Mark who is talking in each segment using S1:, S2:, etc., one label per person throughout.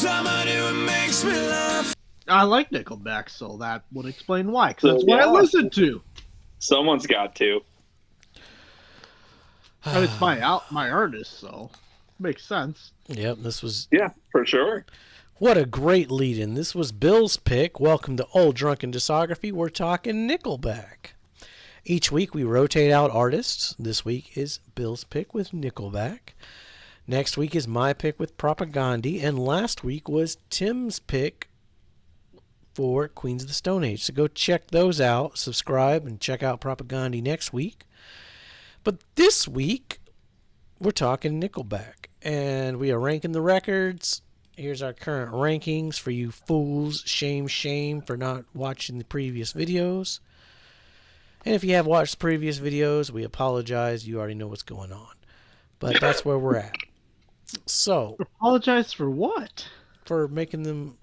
S1: I like Nickelback, so that would explain why, because
S2: So,
S1: that's what I listen to.
S2: Someone's got to.
S1: And it's my artist, so makes sense.
S3: Yep, this was...
S2: Yeah, for sure.
S3: What a great lead-in. This was Bill's pick. Welcome to Old Drunken Discography. We're talking Nickelback. Each week we rotate out artists. This week is Bill's pick with Nickelback. Next week is my pick with Propagandhi. And last week was Tim's pick for Queens of the Stone Age. So go check those out. Subscribe and check out Propagandhi next week. But this week, we're talking Nickelback. And we are ranking the records. Here's our current rankings for you fools. Shame, shame for not watching the previous videos. And if you have watched previous videos, we apologize. You already know what's going on. But that's where we're at. So,
S1: apologize for what?
S3: For making them,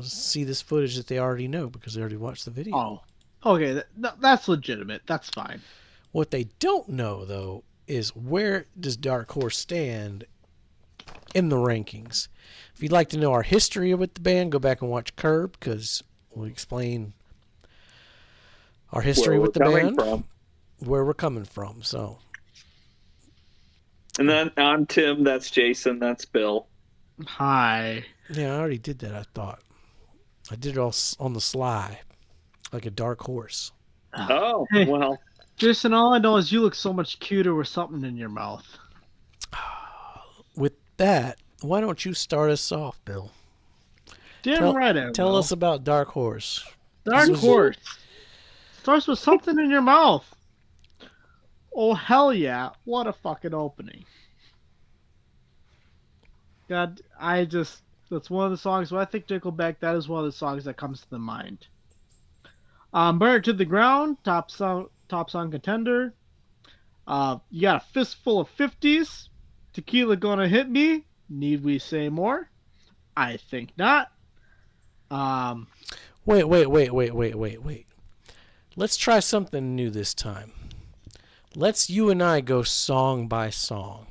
S3: see this footage that they already know because they already watched the video.
S1: Oh, okay. That's legitimate. That's fine.
S3: What they don't know, though, is where does Dark Horse stand in the rankings. If you'd like to know our history with the band, go back and watch Curb because we'll explain our history with the band, where we're coming from. So,
S2: and then I'm Tim. That's Jason. That's Bill.
S1: Hi.
S3: Yeah, I already did that. I thought I did it all on the sly, like a dark horse.
S2: Oh,
S1: hey,
S2: well.
S1: Jason, all I know is you look so much cuter with something in your mouth.
S3: With that, why don't you start us off, Bill? Tell us about Dark Horse.
S1: Dark Horse starts with something in your mouth. Oh, hell yeah. What a fucking opening. God, that's one of the songs, when I think Nickelback, that is one of the songs that comes to the mind. Burn It to the Ground, top song contender. You got a Fistful of 50s. Tequila Gonna Hit Me. Need we say more? I think not.
S3: Wait. Let's try something new this time. Let's you and I go song by song.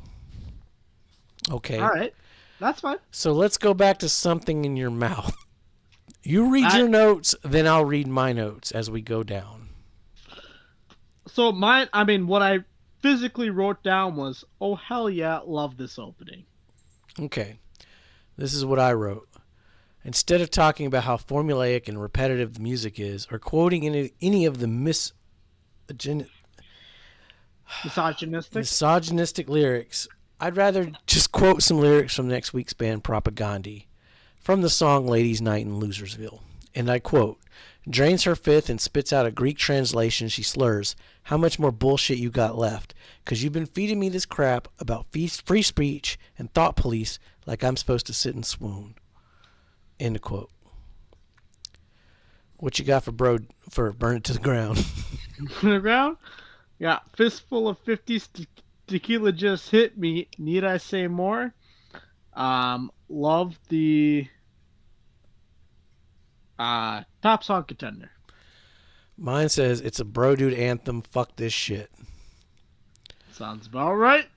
S3: Okay.
S1: All right. That's fine.
S3: So let's go back to Something in Your Mouth. You read your notes, then I'll read my notes as we go down.
S1: So what I physically wrote down was, oh, hell yeah, love this opening.
S3: Okay. This is what I wrote. Instead of talking about how formulaic and repetitive the music is, or quoting any of the misogynistic lyrics, I'd rather just quote some lyrics from next week's band Propagandhi, from the song Ladies' Night in Losersville. And I quote, "Drains her fifth and spits out a Greek translation. She slurs, 'How much more bullshit you got left? 'Cause you've been feeding me this crap about free speech and thought police like I'm supposed to sit and swoon.'" End of quote. What you got for Burn It to the Ground?
S1: To the ground? Yeah, Fistful of 50s, Tequila Just Hit Me. Need I say more? Love the top song contender.
S3: Mine says it's a bro dude anthem. Fuck this shit.
S1: Sounds about right.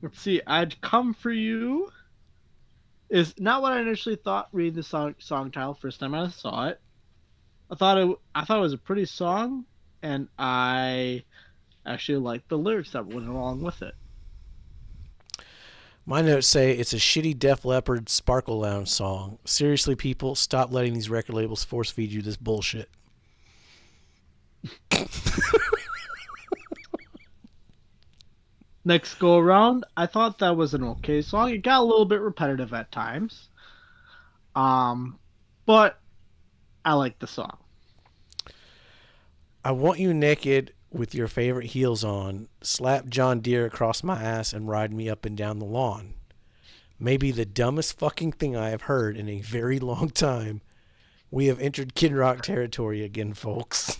S1: Let's see. I'd Come For You is not what I initially thought reading the song title first time I saw it. I thought it was a pretty song, and I actually liked the lyrics that went along with it.
S3: My notes say it's a shitty Def Leppard Sparkle Lounge song. Seriously, people, stop letting these record labels force feed you this bullshit.
S1: Next go around, I thought that was an okay song. It got a little bit repetitive at times. But I like the song.
S3: I Want You Naked with Your Favorite Heels On, slap John Deere across my ass and ride me up and down the lawn. Maybe the dumbest fucking thing I have heard in a very long time. We have entered Kid Rock territory again, folks.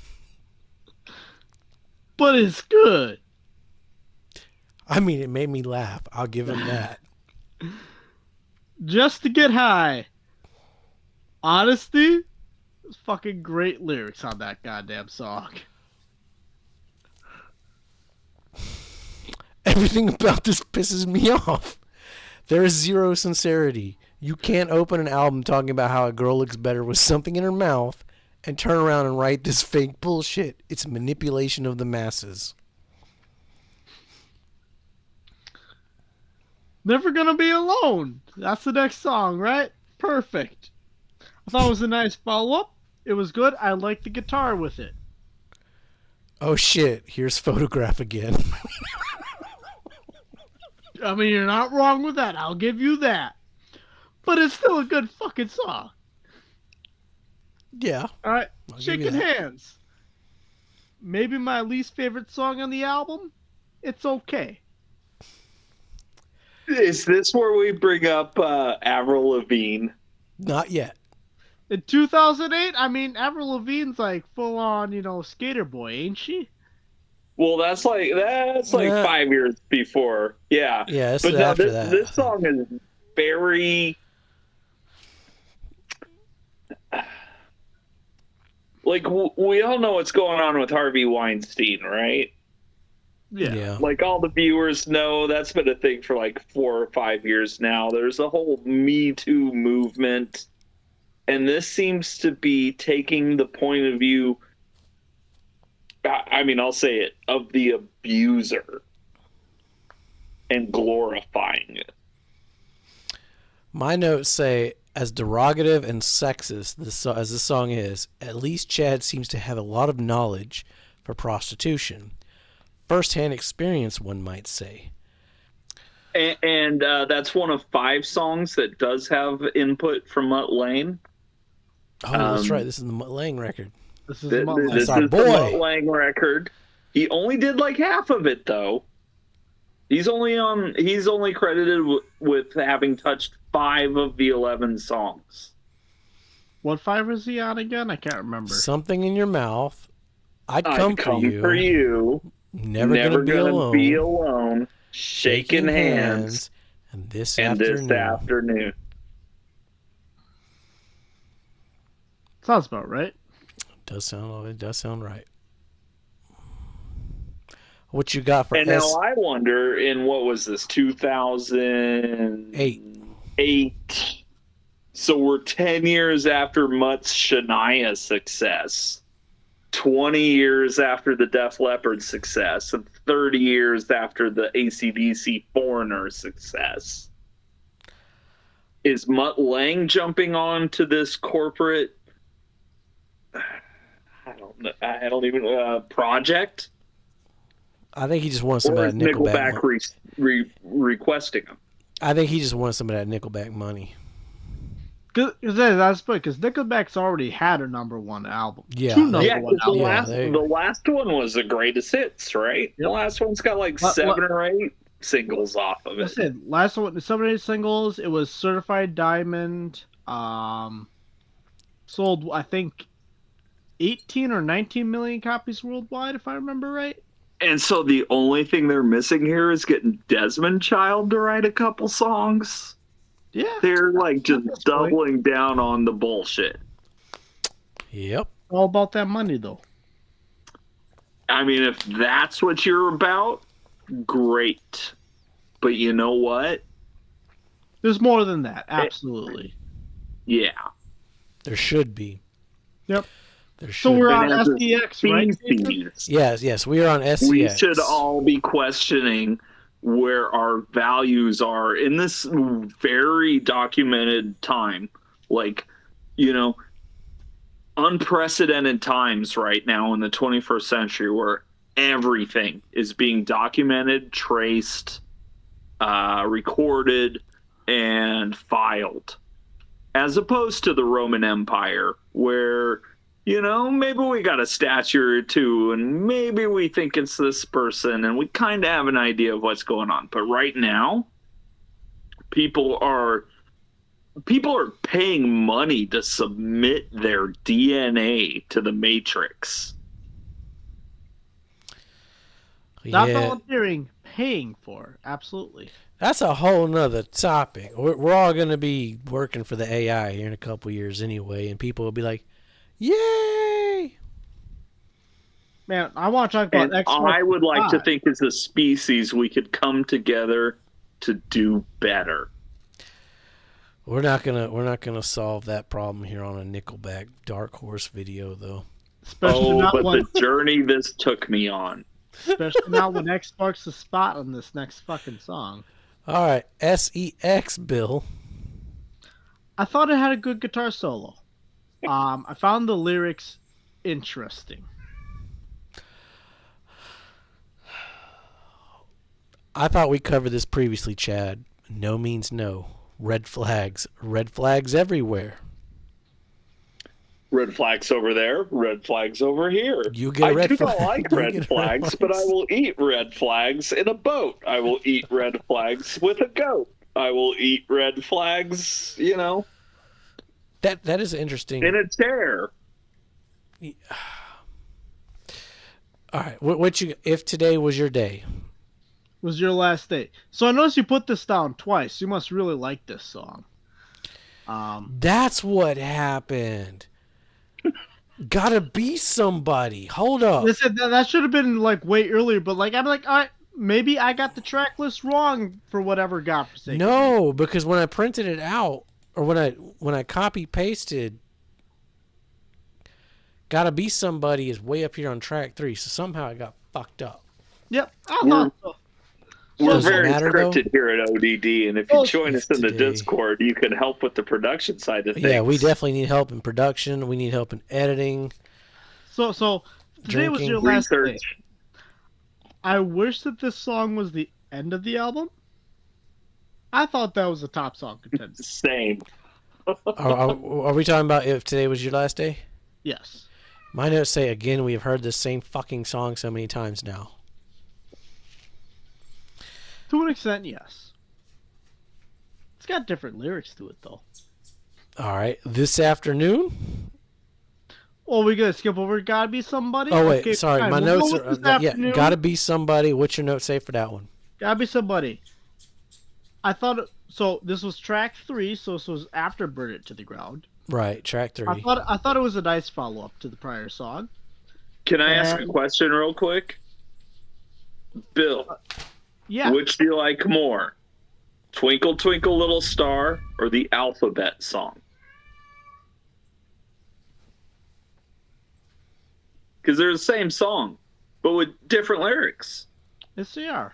S1: But it's good.
S3: I mean, it made me laugh. I'll give him that.
S1: Just to Get High. Honesty? There's fucking great lyrics on that goddamn song.
S3: Everything about this pisses me off. There is zero sincerity. You can't open an album talking about how a girl looks better with something in her mouth and turn around and write this fake bullshit. It's manipulation of the masses.
S1: Never Gonna Be Alone. That's the next song, right? Perfect. I thought it was a nice follow-up. It was good. I liked the guitar with it.
S3: Oh shit, here's Photograph again.
S1: I mean, you're not wrong with that. I'll give you that. But it's still a good fucking song.
S3: Yeah.
S1: All right,
S3: I'll give you
S1: Shaking
S3: that.
S1: Hands. Maybe my least favorite song on the album. It's okay.
S2: Is this where we bring up Avril Lavigne?
S3: Not yet.
S1: In 2008, I mean, Avril Lavigne's like full on, skater boy, ain't she?
S2: Well, that's like
S3: Yeah.
S2: 5 years before. Yeah.
S3: Yeah, this
S2: But
S3: is
S2: no,
S3: after
S2: this,
S3: that.
S2: this song is very like we all know what's going on with Harvey Weinstein, right?
S3: Yeah.
S2: Like all the viewers know that's been a thing for like 4 or 5 years now. There's a whole Me Too movement, and this seems to be taking the point of view. I mean, I'll say it, of the abuser and glorifying it.
S3: My notes say, as derogative and sexist as this song is, at least Chad seems to have a lot of knowledge for prostitution. First-hand experience, one might say.
S2: And that's one of 5 songs that does have input from Mutt Lange.
S3: Oh, that's right. This is the Mutt Lange record.
S1: This is
S2: This
S1: Mutt
S2: is
S3: our
S2: the
S3: boy.
S2: Mutt Lange record. He only did like half of it, though. He's only credited with having touched 5 of the 11 songs.
S1: What 5 is he on again? I can't remember.
S3: Something in your mouth. I'd come for
S2: you.
S3: Never gonna be alone.
S2: Shaking hands.
S3: And this
S2: And
S3: afternoon.
S2: this afternoon.
S1: Sounds about right.
S3: It does sound right. What you got for
S2: And now I wonder, in what was this, 2008? So we're 10 years after Mutt's Shania success, 20 years after the Def Leppard success, and 30 years after the AC/DC Foreigner success. Is Mutt Lange jumping on to this corporate, I don't even, project?
S3: I think he just wanted some
S2: Or
S3: of
S2: is
S3: that Nickelback
S2: Nickelback requesting him?
S3: I think he just wanted some of that Nickelback money.
S1: Because Nickelback's already had a #1 album.
S3: Yeah.
S1: 2 number
S2: Yeah,
S1: one
S2: because
S1: albums.
S2: the last one was the greatest hits, right?
S1: Yep.
S2: The last one's got like 7 or 8 singles off of
S1: I
S2: it.
S1: said last one, the 7 or 8 singles. It was certified diamond. Sold, I think, 18 or 19 million copies worldwide, if I remember right.
S2: And so the only thing they're missing here is getting Desmond Child to write a couple songs.
S1: Yeah,
S2: They're like just
S1: That's right.
S2: doubling down on the bullshit.
S3: Yep.
S1: All about that money, though.
S2: I mean, if that's what you're about, great. But you know what?
S1: There's more than that. Absolutely.
S2: Yeah.
S3: There should be.
S1: Yep.
S3: There should
S1: So we're
S3: be.
S1: on
S2: And as a
S1: SDX, right? Jason?
S2: species,
S3: Yes, we are on SCX.
S2: we should all be questioning where our values are in this very documented time. Like, unprecedented times right now in the 21st century where everything is being documented, traced, recorded, and filed. As opposed to the Roman Empire, where, maybe we got a statue or two, and maybe we think it's this person, and we kind of have an idea of what's going on. But right now, people are paying money to submit their DNA to the Matrix.
S1: Not
S3: Yeah,
S1: volunteering, paying for. Absolutely.
S3: that's a whole nother topic. We're all going to be working for the AI here in a couple years anyway, and people will be like, yay!
S1: Man, I want to talk about
S2: And I would like to think as a species we could come together to do better.
S3: We're not gonna solve that problem here on a Nickelback Dark Horse video though.
S1: Especially
S2: Oh,
S1: not
S2: but
S1: when
S2: the journey this took me on.
S1: especially not when X marks the spot on this next fucking song.
S3: All right, SEX Bill.
S1: I thought it had a good guitar solo. I found the lyrics interesting.
S3: I thought we covered this previously, Chad. No means no. Red flags. Red flags everywhere.
S2: Red flags over there, red flags over here.
S3: You get a
S2: I
S3: red
S2: do
S3: flag.
S2: not like
S3: You
S2: red
S3: get
S2: flags,
S3: red
S2: but I
S3: flags.
S2: will eat red flags in a boat. I will eat red flags with a goat. I will eat red flags,
S3: That is interesting.
S2: in a chair.
S3: All right, what you? If today was your day,
S1: Was your last day. So I noticed you put this down twice. You must really like this song.
S3: that's what happened. Gotta be somebody. Hold up.
S1: Listen, that should have been like way earlier, but like I'm like, all right, maybe I got the track list wrong for whatever godforsaken.
S3: No, because when I printed it out, or when I copy pasted, "Gotta Be Somebody" is way up here on track 3, so somehow it got fucked up.
S1: Yep, I
S2: We're-
S1: thought so.
S2: We're
S3: Does it
S2: very
S3: matter,
S2: scripted
S3: though?
S2: here at ODD, and if you
S1: Oh,
S2: join us
S3: it's
S2: in the
S3: today.
S2: Discord, you can help with the production side of things.
S3: Yeah, we definitely need help in production. We need help in editing.
S1: So today was
S3: Drinking.
S1: your last day.
S2: research.
S1: I wish that this song was the end of the album. I thought that was a top song contender.
S2: Same.
S3: Are we talking about if today was your last day?
S1: Yes.
S3: My notes say, again, we have heard this same fucking song so many times now.
S1: To an extent, yes. It's got different lyrics to it, though.
S3: All right. This afternoon?
S1: Oh, we gonna skip over Gotta Be Somebody?
S3: Oh, wait.
S1: Okay,
S3: Sorry.
S1: fine.
S3: My
S1: We'll
S3: notes
S1: go
S3: are.
S1: with this
S3: Yeah.
S1: afternoon.
S3: Gotta Be Somebody. What's your note say for that one?
S1: Gotta Be Somebody. I thought so. This was track 3, so this was after "Burn It to the Ground."
S3: Right. Track 3.
S1: I thought it was a nice follow up to the prior song.
S2: Can I ask a
S1: And-
S2: question real quick? Bill,
S1: Yeah,
S2: which do you like more? Twinkle Twinkle Little Star or the Alphabet Song? Because they're the same song, but with different lyrics.
S1: yes they are.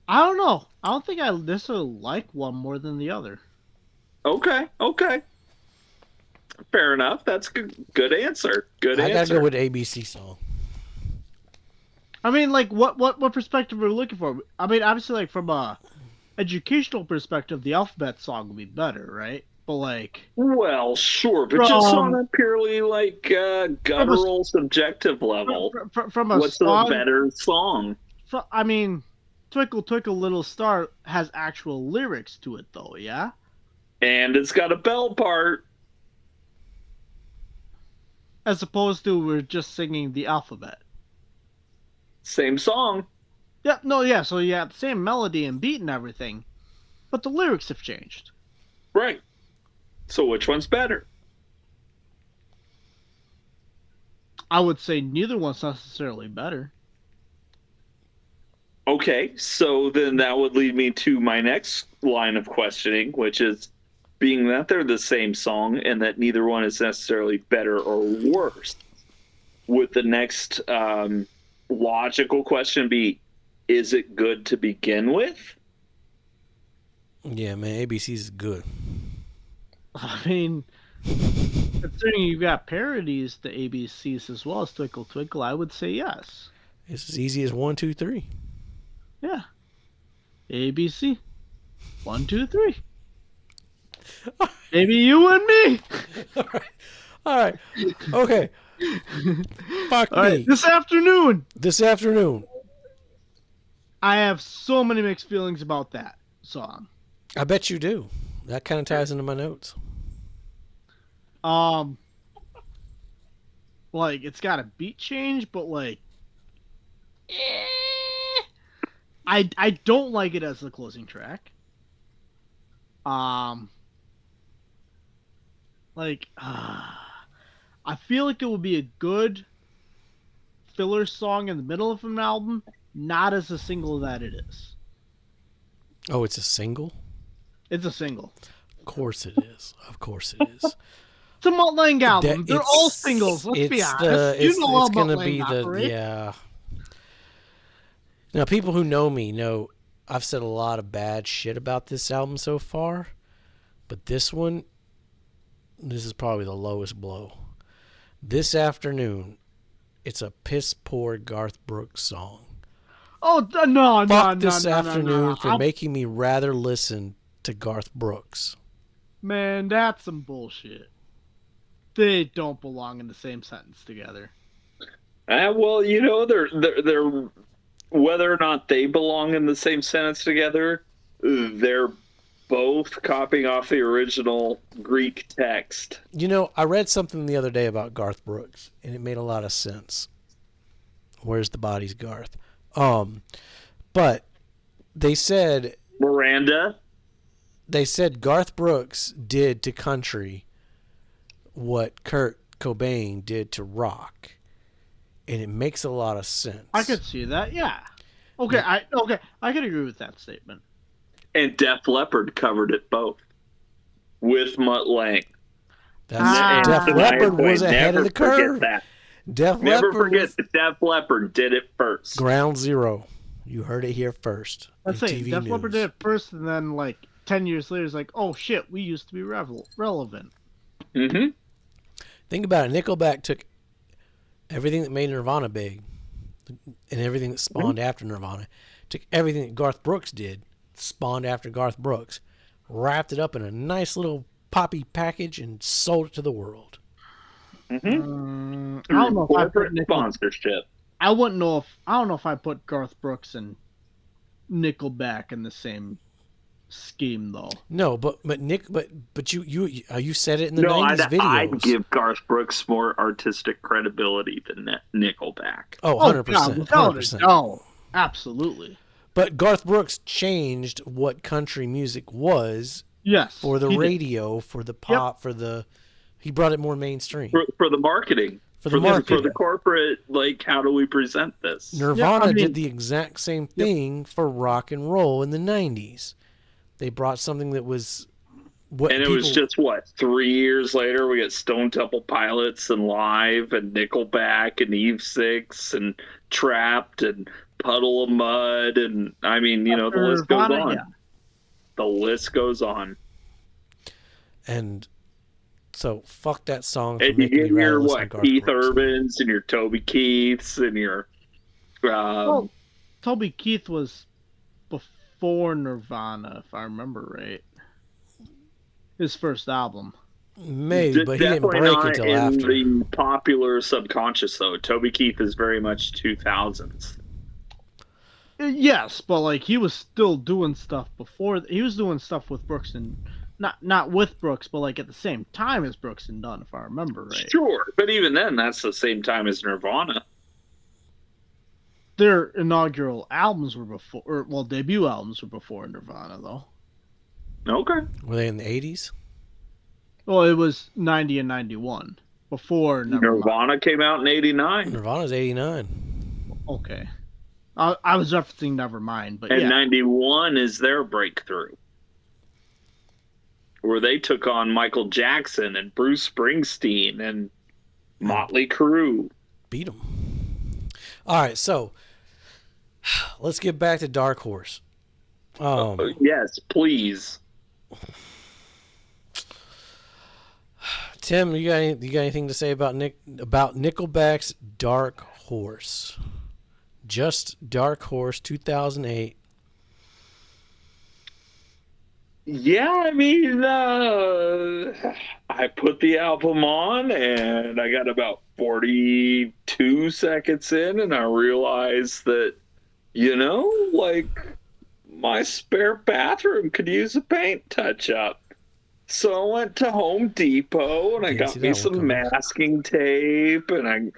S1: I don't know. I don't think I necessarily like one more than the other.
S2: Okay. Fair enough. That's good answer. Good
S3: I gotta
S2: answer.
S3: go with ABC song.
S1: I mean, like, what perspective are we looking for? I mean, obviously, like from a educational perspective, the Alphabet song would be better, right? But like,
S2: Well, sure, but just on
S1: From-
S2: a purely guttural, subjective level,
S1: from a
S2: what's the
S1: song,
S2: better song?
S1: I mean, "Twinkle Twinkle Little Star" has actual lyrics to it, though. Yeah.
S2: And it's got a bell part.
S1: As opposed to we're just singing the alphabet.
S2: Same song.
S1: Yeah, no, yeah, so you have the same melody and beat and everything, but the lyrics have changed.
S2: Right. So which one's better?
S1: I would say neither one's necessarily better.
S2: Okay, so then that would lead me to my next line of questioning, which is being that they're the same song and that neither one is necessarily better or worse, would the next logical question be, is it good to begin with?
S3: Yeah, man. ABC's good.
S1: I mean, considering you've got parodies to ABCs as well as Twinkle Twinkle, I would say yes.
S3: It's as easy as 1, 2, 3.
S1: Yeah. ABC. 1, 2, 3. Maybe you and me.
S3: All right. Okay. Fuck
S1: All
S3: me.
S1: right. This afternoon,
S3: This afternoon.
S1: I have so many mixed feelings about that song.
S3: I bet you do. That kind of ties into my notes.
S1: Like it's got a beat change, but like, I don't like it as the closing track. I feel like it would be a good filler song in the middle of an album, not as a single that it is.
S3: Oh, it's a single?
S1: It's a single.
S3: Of course it is. Of course it is.
S1: It's a Mutt Lange album.
S3: That
S1: They're all singles. Let's be
S3: it's
S1: honest.
S3: the
S1: You know how
S3: it's
S1: Mutt
S3: gonna
S1: Lange
S3: be the
S1: operates.
S3: yeah. Now people who know me know I've said a lot of bad shit about this album so far, but this is probably the lowest blow. This Afternoon, it's a piss poor Garth Brooks song.
S1: Oh no,
S3: Fuck
S1: no,
S3: This
S1: no, no, no,
S3: Afternoon
S1: no.
S3: for making me rather listen to Garth Brooks.
S1: Man, that's some bullshit. They don't belong in the same sentence together.
S2: Well, they're whether or not they belong in the same sentence together, they're both copying off the original Greek text.
S3: You know, I read something the other day about Garth Brooks, and it made a lot of sense. Where's the bodies, Garth? But they said
S2: Miranda.
S3: Garth Brooks did to country what Kurt Cobain did to rock, and it makes a lot of sense.
S1: I could see that. Yeah. Okay. I could agree with that statement.
S2: And Def Leppard covered it both with Mutt Lange.
S3: Def Leppard was ahead of the curve.
S2: That.
S3: Def
S2: Never
S3: Leppard
S2: forget that Def Leppard did it first.
S3: Ground zero. You heard it here first.
S1: Let's say Def Leppard did it first, and then like 10 years later, it's like, oh shit, we used to be relevant.
S2: Mm-hmm.
S3: Think about it. Nickelback took everything that made Nirvana big, and everything that spawned after Nirvana, took everything that Garth Brooks did, spawned after Garth Brooks, wrapped it up in a nice little poppy package, and sold it to the world.
S2: Mm-hmm.
S1: I don't know if I put
S2: sponsorship.
S1: I don't know if I put Garth Brooks and Nickelback in the same scheme though.
S3: No, but you said it in the 90s videos.
S2: I'd give Garth Brooks more artistic credibility than Nickelback.
S3: Oh, 100%. 100%.
S1: No, absolutely.
S3: But Garth Brooks changed what country music was.
S1: Yes.
S3: For the radio, for the pop, he brought it more mainstream.
S2: For the marketing. For the corporate, like, how do we present this?
S3: Nirvana did the exact same thing for rock and roll in the 90s. They brought something that was...
S2: it was just, 3 years later, we get Stone Temple Pilots and Live and Nickelback and Eve 6 and Trapped and Puddle of Mud. And, I mean, the list goes on. Yeah. The list goes on.
S3: And... So fuck that song.
S2: And you get your Keith Urbans and your Toby Keiths and your.
S1: Toby Keith was before Nirvana, if I remember right. His first album.
S3: Maybe, but he didn't break until after.
S2: In the popular subconscious, though, Toby Keith is very much 2000s.
S1: Yes, but like he was still doing stuff before. He was doing stuff with Brooks and. Not with Brooks, but like at the same time as Brooks and Dunn, if I remember right.
S2: Sure, but even then, that's the same time as Nirvana.
S1: Their inaugural albums were before, debut albums were before Nirvana, though.
S2: Okay.
S3: Were they in the 80s?
S1: Well, it was 90 and 91 before
S2: Nirvana came out in 89.
S3: Nirvana's 89.
S1: Okay, I was referencing Nevermind, but
S2: and 91 is their breakthrough. Where they took on Michael Jackson and Bruce Springsteen and Motley Crue.
S3: Beat them. All right, so let's get back to Dark Horse.
S2: Yes, please.
S3: Tim, you got anything to say about Nickelback's Dark Horse? Just Dark Horse 2008.
S2: Yeah, I mean, I put the album on and I got about 42 seconds in and I realized that, my spare bathroom could use a paint touch-up. So I went to Home Depot and I got me some masking tape and I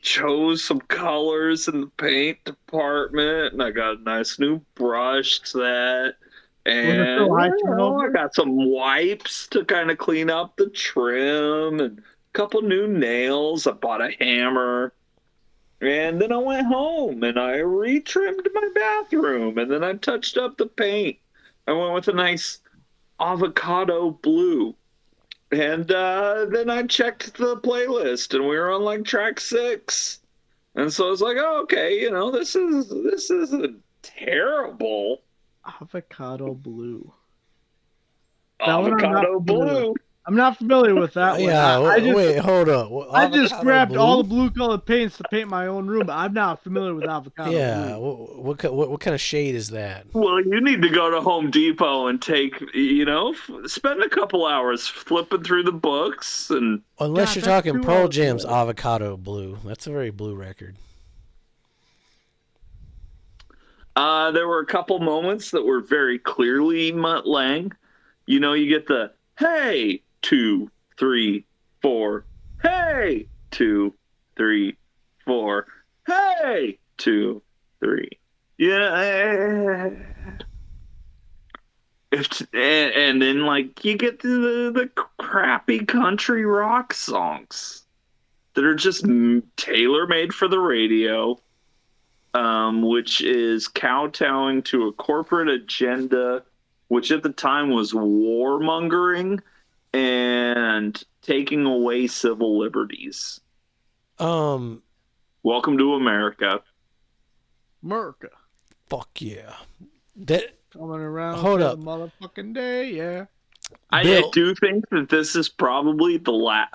S2: chose some colors in the paint department and I got a nice new brush set. And I got some wipes to kind of clean up the trim and a couple new nails. I bought a hammer. And then I went home and I retrimmed my bathroom. And then I touched up the paint. I went with a nice Avocado Blue. And then I checked the playlist, and we were on like track 6. And so I was like, oh, okay, this isn't terrible.
S1: Avocado Blue. That one I'm not
S2: Avocado
S1: familiar with.
S2: Blue.
S1: I'm not familiar with that one.
S3: Yeah,
S1: I just
S3: wait, hold up.
S1: I just
S3: Avocado
S1: grabbed all
S3: blue?
S1: the blue colored paints to paint my own room. I'm not familiar with avocado
S3: Yeah,
S1: blue.
S3: what kind of shade is that?
S2: Well, you need to go to Home Depot and spend a couple hours flipping through the books. And
S3: Unless
S1: God,
S3: you're
S1: that's
S3: talking
S1: 2
S3: Pearl
S1: hours
S3: Jam's
S1: away.
S3: Avocado Blue. That's a very blue record.
S2: there were a couple moments that were very clearly Mutt Lang. You get the hey, 2, 3, 4, hey, 2, 3, 4, hey, 2, 3. Yeah. And then like you get the crappy country rock songs that are just tailor made for the radio, which is kowtowing to a corporate agenda, which at the time was warmongering and taking away civil liberties.
S3: Um,
S2: Welcome to America.
S1: America
S3: fuck yeah. That
S1: coming around
S3: Hold
S1: to
S3: up.
S1: the motherfucking day, yeah.
S2: I
S3: Bill.
S2: do think that this is probably the last.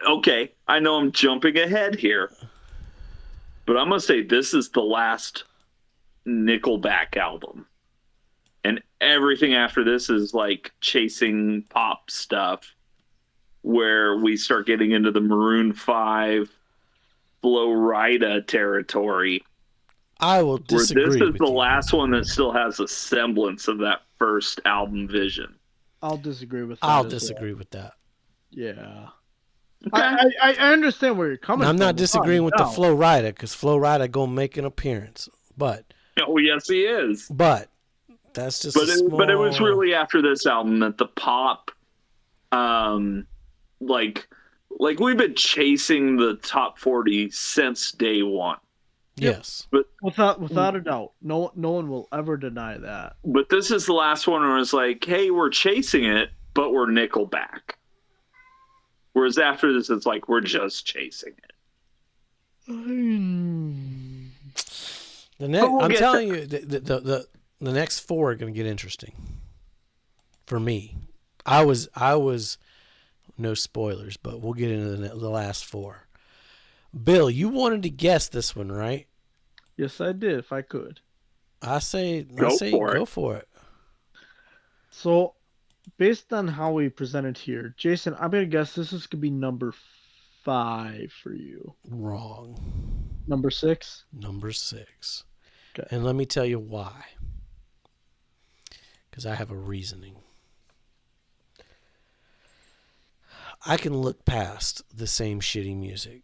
S2: Okay, I know I'm jumping ahead here, but I'm gonna say this is the last Nickelback album, and everything after this is like chasing pop stuff, where we start getting into the Maroon 5, Flo Rida territory.
S3: I will
S2: Where this
S3: disagree
S2: is
S3: with
S2: the
S3: you.
S2: last one that still has a semblance of that first album vision.
S1: I'll disagree with that.
S3: I'll
S1: as
S3: disagree with that.
S1: Well. Yeah.
S2: Okay.
S1: I understand where you're coming
S3: Now, I'm
S1: from.
S3: not disagreeing with the
S1: No.
S3: Flo Rida because Flo Rida gonna make an appearance, but
S2: Oh yes, he is.
S3: that's just
S2: But
S3: a small.
S2: it was really after this album that the pop, um, like we've been chasing the top 40 since day one.
S3: Yes.
S2: But
S1: Without a doubt. No one will ever deny that.
S2: this is the last one where it's like, hey, we're chasing it, but we're Nickelback. Whereas after this, it's like we're just chasing it.
S3: I'm telling you, the next 4 are going to get interesting. For me, I was no spoilers, but we'll get into the last 4. Bill, you wanted to guess this one, right?
S1: Yes, I did. If I could.
S3: I say go for it.
S1: So, based on how we presented here, Jason, I'm gonna guess this is gonna be number 5 for you.
S3: Wrong.
S1: Number 6.
S3: Number 6.
S1: Okay.
S3: And let me tell you why. Because I have a reasoning. I can look past the same shitty music.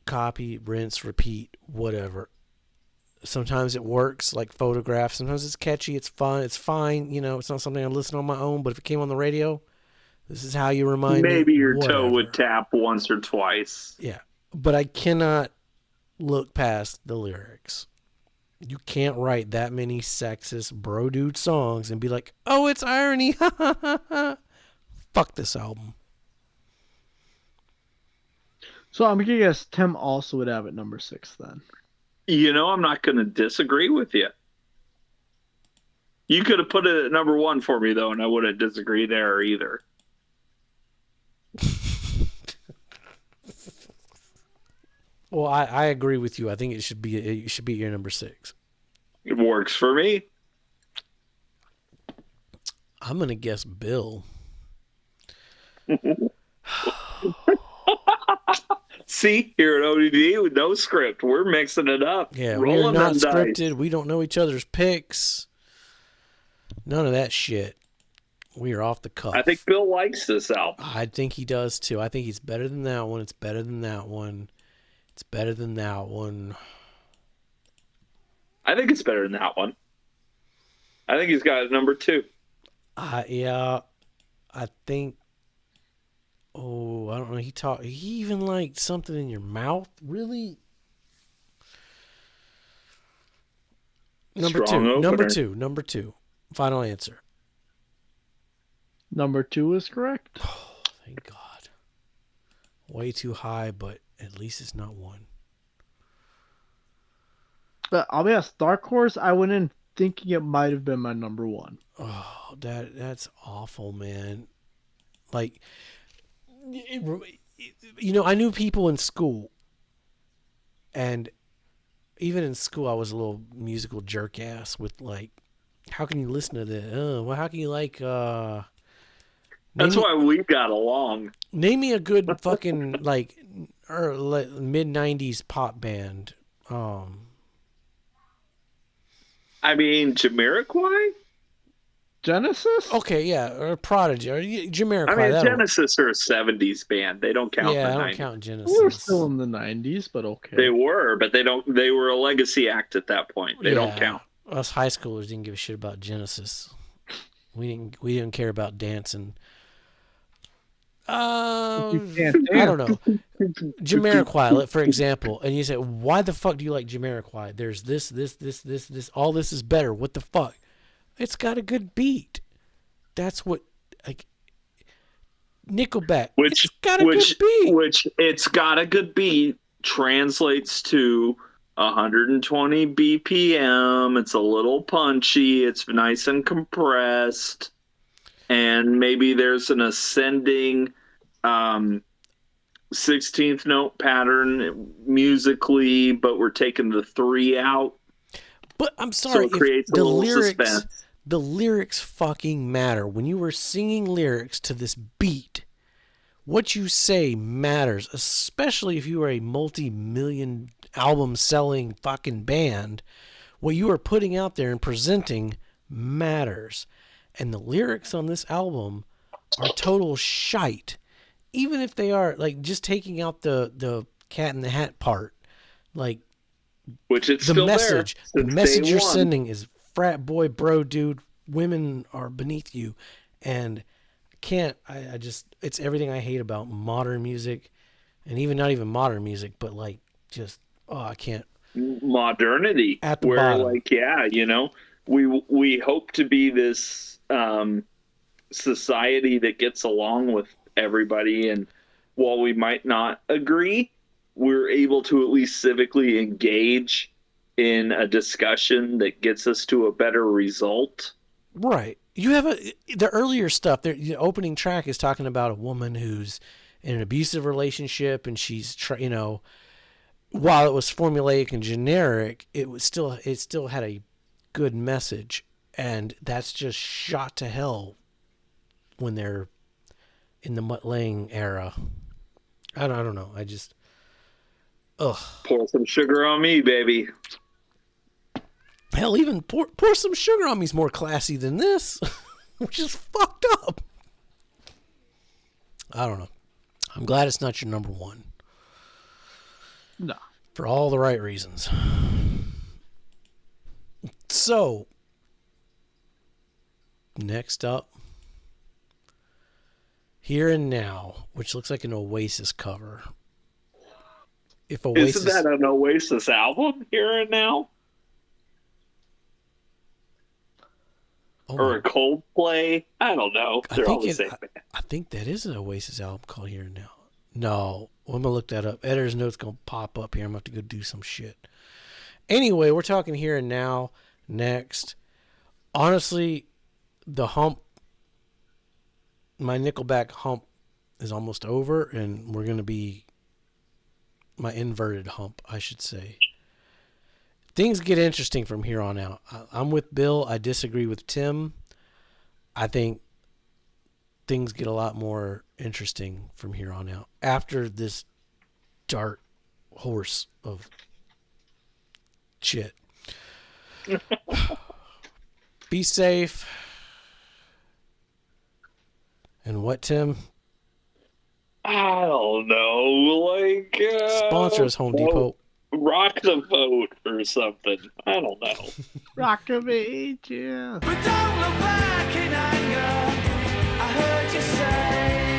S3: Copy, rinse, repeat, whatever. Sometimes it works, like Photograph. Sometimes it's catchy, it's fun, it's fine. It's not something I listen on my own, but if it came on the radio, this is how you remind me.
S2: Maybe your
S3: whatever.
S2: toe would tap once or twice.
S3: Yeah. But I cannot look past the lyrics. You can't write that many sexist bro dude songs and be like, oh, it's irony. Fuck this album.
S1: So I'm gonna guess Tim also would have it number 6 then.
S2: I'm not going to disagree with you. You could have put it at number 1 for me, though, and I wouldn't disagree there either.
S3: Well, I agree with you. I think it should be your number 6.
S2: It works for me.
S3: I'm gonna guess Bill.
S2: See, here at ODD with no script, we're mixing it up.
S3: Yeah, we're
S2: rolling
S3: not
S2: them
S3: scripted.
S2: dice.
S3: We don't know each other's picks. None of that shit. We are off the cuff.
S2: I think Bill likes this album.
S3: I think he does too. I think he's better than that one. It's better than that one. It's better than that one.
S2: I think it's better than that one. I think he's got it number 2.
S3: Yeah, I think. Oh, I don't know. He even liked Something in Your Mouth. Really? Number
S2: Strong
S3: 2.
S2: opener.
S3: Number 2. Final answer.
S1: Number 2 is correct.
S3: Thank God. Way too high, but at least it's not 1.
S1: But I'll be honest, Dark Horse, I went in thinking it might have been my number 1.
S3: Oh, that's awful, man. Like, I knew people in school, and even in school, I was a little musical jerk ass with like, how can you listen to this? Well, how can you like?
S2: That's why we got along.
S3: Name me a good fucking like mid '90s pop band.
S2: I mean, Jamiroquai?
S1: Genesis?
S3: Okay, yeah, or Prodigy, or Jamiroquai.
S2: I mean, Genesis are a 70s band. They don't count.
S3: Yeah,
S2: in the
S3: I don't
S2: 90s.
S3: count Genesis.
S1: We were still in the 90s, but okay.
S2: They were, but they don't. They were a legacy act at that point. They don't count.
S3: Us high schoolers didn't give a shit about Genesis. We didn't care about dancing. I don't know. Jamiroquai, for example, and you say, why the fuck do you like Jamiroquai? There's this. All this is better. What the fuck? It's got a good beat. That's what, like, Nickelback. It's got a good beat.
S2: Which it's got a good beat translates to 120 BPM. It's a little punchy. It's nice and compressed. And maybe there's an ascending 16th note pattern musically, but we're taking the 3 out.
S3: But I'm sorry,
S2: so it creates a little suspense.
S3: The lyrics fucking matter. When you were singing lyrics to this beat, what you say matters, especially if you are a multi-million album selling fucking band. What you are putting out there and presenting matters. And the lyrics on this album are total shite. Even if they are, like, just taking out the Cat in the Hat part. Like,
S2: which it's
S3: the
S2: still
S3: message.
S2: There
S3: the message you're sending is frat boy, bro, dude, women are beneath you. And I just, it's everything I hate about modern music. And even not even modern music, but like, just, I can't.
S2: Modernity.
S3: At the bottom.
S2: Like, yeah, we hope to be this society that gets along with everybody, and while we might not agree, we're able to at least civically engage in a discussion that gets us to a better result.
S3: Right. You have the earlier stuff. The opening track is talking about a woman who's in an abusive relationship, and she's while it was formulaic and generic, it still had a good message, and that's just shot to hell when they're in the mutt laying era. I don't know. I just
S2: pour some sugar on me, baby.
S3: Hell, even pour some sugar on me's more classy than this, which is fucked up. I don't know. I'm glad it's not your number 1.
S1: No.
S3: For all the right reasons. So, next up, Here and Now, which looks like an Oasis cover. If Oasis,
S2: isn't that an Oasis album, Here and Now? Or a Coldplay? I don't know. They're all the same band.
S3: I think that is an Oasis album called Here and Now. No, I'm going to look that up. Editor's note's going to pop up here. I'm going to have to go do some shit. Anyway, we're talking Here and Now next. Honestly, the hump, my Nickelback hump is almost over, and we're going to be my inverted hump, I should say. Things get interesting from here on out. I'm with Bill. I disagree with Tim. I think things get a lot more interesting from here on out. After this dark horse of shit. Be safe. And what, Tim?
S2: I don't know. Like,
S3: sponsor us, Home Depot.
S2: Rock the vote or something. I don't know.
S1: Rock of Ages.
S4: But don't look back in anger. I heard you say